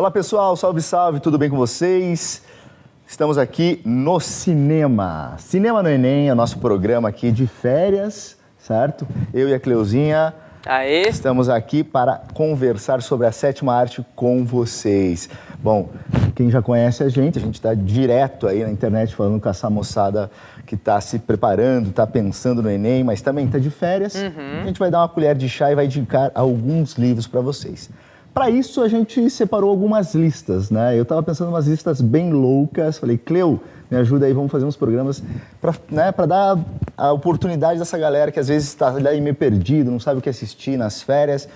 Olá pessoal, salve, salve, tudo bem com vocês? Estamos aqui no Cinema. Cinema no Enem é o nosso programa aqui de férias, certo? Eu e a Cleuzinha estamos aqui para conversar sobre a sétima arte com vocês. Bom, quem já conhece a gente está direto aí na internet falando com essa moçada que está se preparando, está pensando no Enem, mas também está de férias. A gente vai dar uma colher de chá e vai indicar alguns livros para vocês. Para isso, a gente separou algumas listas, né? Eu estava pensando em umas listas bem loucas. Falei, Cleu, me ajuda aí, vamos fazer uns programas para dar a oportunidade dessa galera que às vezes está aí meio perdido, não sabe o que assistir nas férias,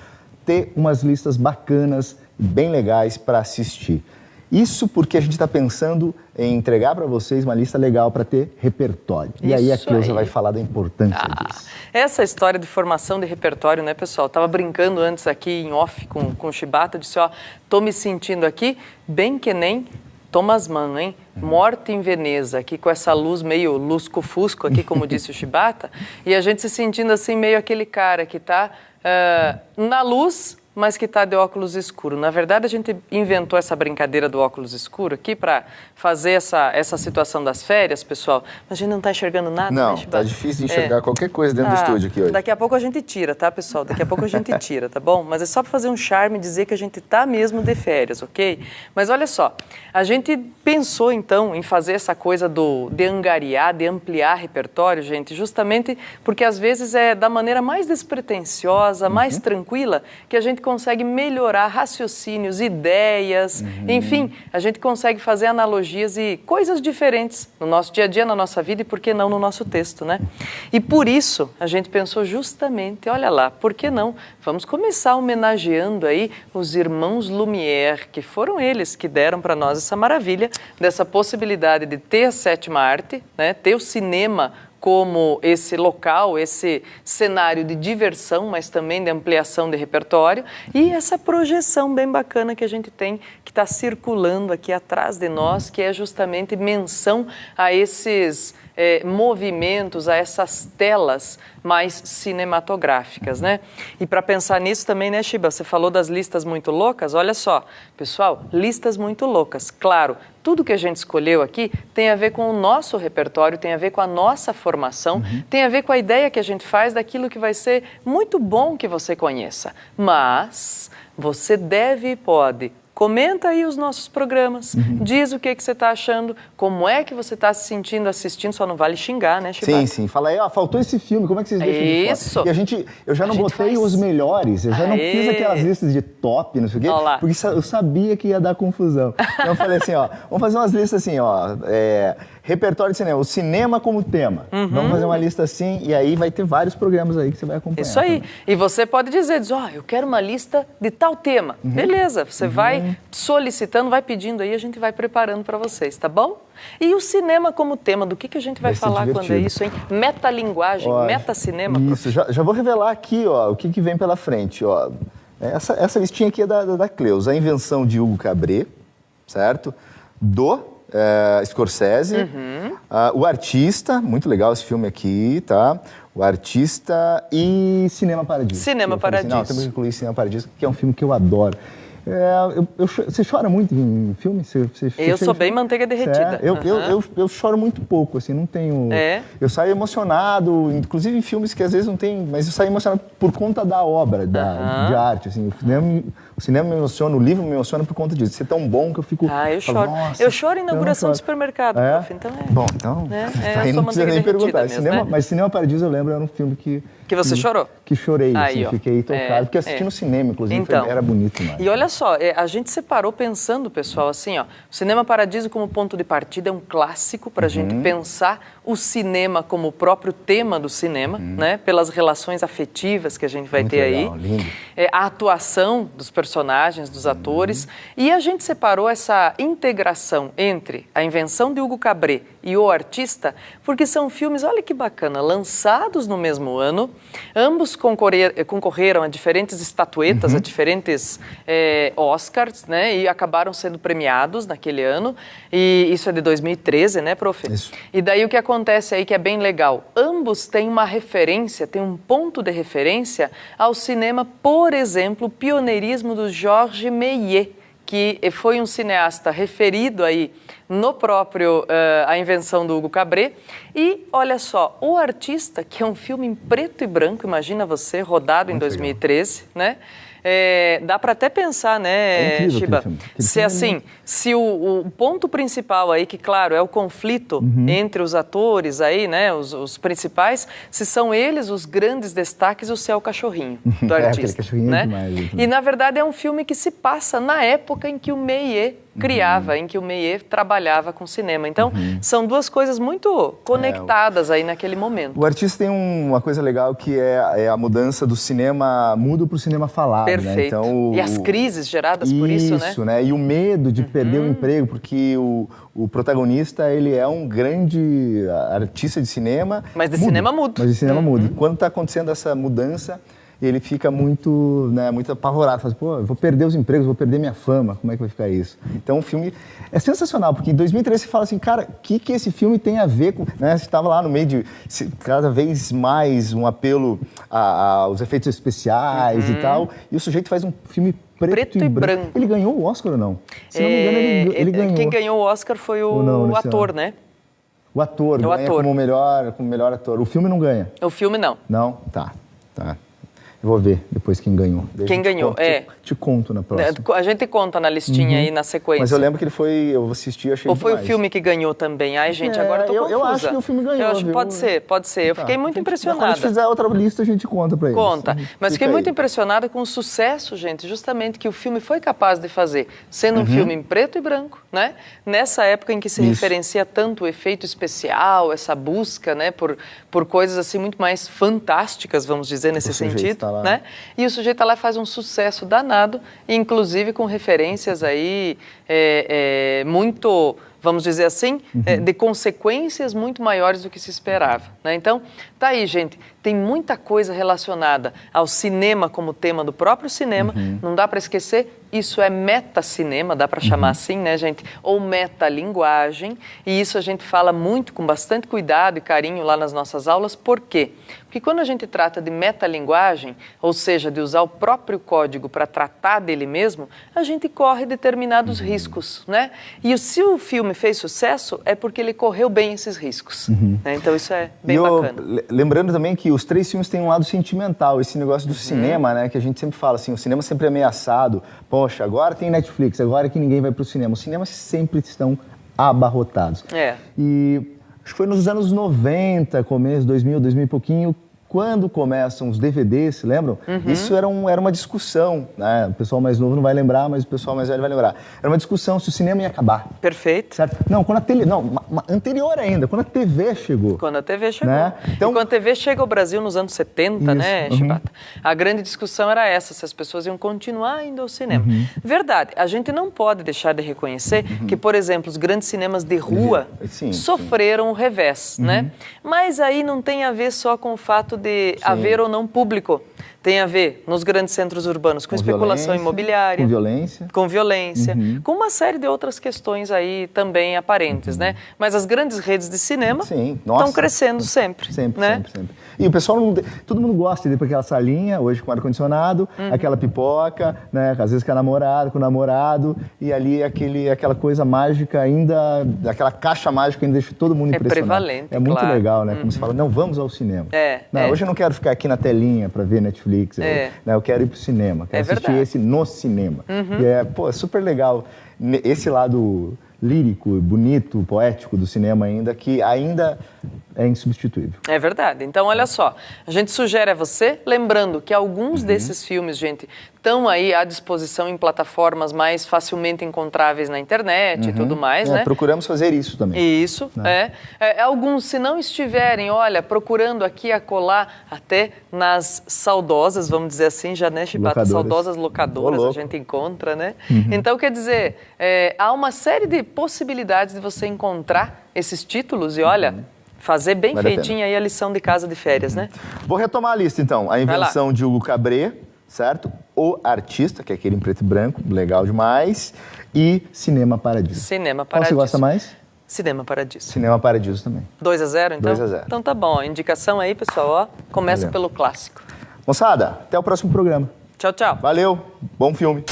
ter umas listas bacanas, bem legais para assistir. Isso porque a gente está pensando em entregar para vocês uma lista legal para ter repertório. E aí a Cleusa vai falar da importância disso. Essa história de formação de repertório, né, pessoal? Tava brincando antes aqui em off com o Shibata, disse, ó, tô me sentindo aqui bem que nem Thomas Mann, hein? Morte em Veneza, aqui com essa luz meio lusco-fusco aqui, como disse o Shibata, e a gente se sentindo assim meio aquele cara que tá na luz, mas que está de óculos escuro. Na verdade, a gente inventou essa brincadeira do óculos escuro aqui para fazer essa situação das férias, pessoal. Mas a gente não está enxergando nada, não, né, tá difícil de enxergar qualquer coisa dentro do estúdio aqui hoje. Daqui a pouco a gente tira, tá, pessoal? Daqui a pouco a gente tira, tá bom? Mas é só para fazer um charme e dizer que a gente tá mesmo de férias, ok? Mas olha só, a gente pensou, então, em fazer essa coisa de angariar, de ampliar repertório, gente, justamente porque às vezes é da maneira mais despretensiosa, mais tranquila, que a gente consegue melhorar raciocínios, ideias, enfim, a gente consegue fazer analogias e coisas diferentes no nosso dia a dia, na nossa vida e, por que não, no nosso texto, né? E por isso, a gente pensou justamente, olha lá, por que não? Vamos começar homenageando aí os irmãos Lumière, que foram eles que deram para nós essa maravilha dessa possibilidade de ter a sétima arte, né? Ter o cinema como esse local, esse cenário de diversão, mas também de ampliação de repertório, e essa projeção bem bacana que a gente tem, que está circulando aqui atrás de nós, que é justamente menção a esses movimentos, a essas telas mais cinematográficas, né? E para pensar nisso também, né, Shiba, você falou das listas muito loucas, olha só, pessoal, listas muito loucas, claro, tudo que a gente escolheu aqui tem a ver com o nosso repertório, tem a ver com a nossa formação, tem a ver com a ideia que a gente faz daquilo que vai ser muito bom que você conheça, mas você deve e pode. Comenta aí os nossos programas, diz o que você está achando, como é que você está se sentindo assistindo, só não vale xingar, né, Shibata? Sim, sim. Fala aí, ó, faltou esse filme, como é que vocês deixam de fora? E eu já não botei os melhores, eu já não fiz aquelas listas de top, não sei o quê, porque eu sabia que ia dar confusão. Então eu falei assim, ó, vamos fazer umas listas assim, ó, repertório de cinema, o cinema como tema. Vamos fazer uma lista assim e aí vai ter vários programas aí que você vai acompanhar. Isso aí. Também. E você pode dizer, ó, eu quero uma lista de tal tema. Beleza, você vai solicitando, vai pedindo aí, a gente vai preparando para vocês, tá bom? E o cinema como tema, do que a gente vai falar quando é isso, hein? Metalinguagem, metacinema. Isso, já vou revelar aqui, ó, o que vem pela frente, ó. Essa listinha aqui é da Cleusa, A Invenção de Hugo Cabret, certo? Scorsese, O Artista, muito legal esse filme aqui, tá? O Artista e Cinema Paradiso. Cinema Paradiso. Assim, não, temos que incluir Cinema Paradiso, que é um filme que eu adoro. Você chora muito em filme? Eu sou bem manteiga derretida. Eu choro muito pouco, assim, não tenho... Eu saio emocionado, inclusive em filmes que às vezes não tem... Mas eu saio emocionado por conta da obra, de arte, assim. O cinema me emociona, o livro me emociona por conta disso. Isso é tão bom que eu fico... eu choro. Eu choro em inauguração de supermercado, prof, então Bom, então... Aí não precisa nem perguntar. Mesmo, né? Mas Cinema Paradiso, eu lembro, era um filme que... Que você chorou? Que chorei, assim, fiquei tocado. Porque assisti no cinema, inclusive, então, era bonito demais. E olha só, a gente separou pensando, pessoal, assim, ó, o Cinema Paradiso como ponto de partida é um clássico para a gente pensar o cinema como o próprio tema do cinema, né? Pelas relações afetivas que a gente vai ter aí. Lindo. A atuação dos personagens, dos atores. E a gente separou essa integração entre A Invenção de Hugo Cabret e O Artista, porque são filmes, olha que bacana, lançados no mesmo ano. Ambos concorreram a diferentes estatuetas, a diferentes Oscars, né? E acabaram sendo premiados naquele ano. E isso é de 2013, né, prof? Isso. E daí o que acontece aí que é bem legal? Ambos têm uma referência, têm um ponto de referência ao cinema, por exemplo, o pioneirismo do Georges Méliès, que que foi um cineasta referido aí no próprio A Invenção do Hugo Cabret. E, olha só, O Artista, que é um filme em preto e branco, imagina você, rodado em 2013, né? Dá para até pensar, né, Chiba? Se assim, se o ponto principal aí, que claro, é o conflito entre os atores aí, né, os principais, se são eles os grandes destaques, o seu cachorrinho do artista, né? Demais, e na verdade é um filme que se passa na época em que o Méliès criava, em que o Méliès trabalhava com cinema. Então, são duas coisas muito conectadas aí naquele momento. O Artista tem uma coisa legal que é a mudança do cinema mudo para o cinema falado. Perfeito. Né? Então, e as crises geradas por isso, né? Isso, né? E o medo de perder o emprego, porque o protagonista, ele é um grande artista de cinema. Mas de cinema mudo. Mas de cinema mudo. E quando está acontecendo essa mudança, ele fica muito apavorado, fala, pô, eu vou perder os empregos, vou perder minha fama, como é que vai ficar isso? Então o filme é sensacional, porque em 2013 você fala assim, cara, o que esse filme tem a ver com... Né? Você estava lá no meio de cada vez mais um apelo aos efeitos especiais e tal, e o sujeito faz um filme preto e branco. Ele ganhou o Oscar ou não? Se não me engano, ele ganhou. Quem ganhou o Oscar foi o ator, né? O ator ganha como melhor ator. O filme não ganha? O filme não. Não? Tá. Eu vou ver depois quem ganhou. Quem ganhou, Te conto na próxima. A gente conta na listinha aí, na sequência. Mas eu lembro que eu assisti e achei Ou foi demais. O filme que ganhou também? Ai, gente, agora eu tô confusa. Eu acho que o filme ganhou, Pode ser. Eu fiquei muito impressionada. Quando a gente fizer outra lista, a gente conta pra eles. Conta. Mas fiquei muito impressionada com o sucesso, gente, justamente que o filme foi capaz de fazer. Sendo um filme em preto e branco, né? Nessa época em que se referencia tanto o efeito especial, essa busca, né, por coisas assim muito mais fantásticas, vamos dizer, nesse sentido. Tá, né? E o sujeito tá lá e faz um sucesso danado, inclusive com referências aí muito, vamos dizer assim, de consequências muito maiores do que se esperava, né? Então, tá aí, gente, tem muita coisa relacionada ao cinema como tema do próprio cinema, não dá para esquecer, isso é metacinema, dá para chamar assim, né, gente? Ou metalinguagem, e isso a gente fala muito, com bastante cuidado e carinho lá nas nossas aulas. Por quê? Porque quando a gente trata de metalinguagem, ou seja, de usar o próprio código para tratar dele mesmo, a gente corre determinados riscos, né? E se o filme fez sucesso, é porque ele correu bem esses riscos, né? Então isso é bem bacana. Lembrando também que os três filmes têm um lado sentimental, esse negócio do cinema, né, que a gente sempre fala assim, o cinema sempre é ameaçado, poxa, agora tem Netflix, agora que ninguém vai pro cinema. Os cinemas sempre estão abarrotados. E acho que foi nos anos 90, começo, 2000 e pouquinho, quando começam os DVDs, lembram? Isso era uma discussão, né? O pessoal mais novo não vai lembrar, mas o pessoal mais velho vai lembrar. Era uma discussão se o cinema ia acabar. Perfeito. Certo? Não, anterior ainda, quando a TV chegou. Quando a TV chegou. Né? Então, quando a TV chega ao Brasil nos anos 70, né, Chibata? A grande discussão era essa, se as pessoas iam continuar indo ao cinema. Verdade, a gente não pode deixar de reconhecer que, por exemplo, os grandes cinemas de rua sofreram o revés, né? Mas aí não tem a ver só com o fato de haver ou não público. Tem a ver nos grandes centros urbanos com especulação imobiliária. Com violência. Com uma série de outras questões aí também aparentes, né? Mas as grandes redes de cinema estão crescendo sempre. Sempre. E o pessoal, todo mundo gosta de ir para aquela salinha, hoje com ar-condicionado, aquela pipoca, né? Às vezes com a namorada, com o namorado, e ali aquela coisa mágica ainda, aquela caixa mágica ainda deixa todo mundo impressionado. É prevalente, é muito legal, né? Como se fala, não, vamos ao cinema. Hoje eu não quero ficar aqui na telinha para ver Netflix. Eu quero ir pro cinema, quero assistir esse no cinema. E é super legal esse lado lírico, bonito, poético do cinema ainda, que ainda é insubstituível. É verdade. Então, olha só, a gente sugere a você, lembrando que alguns desses filmes, gente, estão aí à disposição em plataformas mais facilmente encontráveis na internet e tudo mais, né? Procuramos fazer isso também. Isso, alguns, se não estiverem, olha, procurando aqui acolá, até nas saudosas, vamos dizer assim, já, né, Chibata? Saudosas locadoras a gente encontra, né? Então, quer dizer, há uma série de possibilidades de você encontrar esses títulos e, olha, fazer bem feitinha aí a lição de casa de férias, né? Vou retomar a lista, então. A Invenção de Hugo Cabret, certo? O Artista, que é aquele em preto e branco, legal demais. E Cinema Paradiso. Cinema Paradiso. Qual você gosta mais? Cinema Paradiso. Cinema Paradiso também. 2-0, então? 2-0. Então tá bom. A indicação aí, pessoal, ó, começa pelo clássico. Moçada, até o próximo programa. Tchau, tchau. Valeu, bom filme.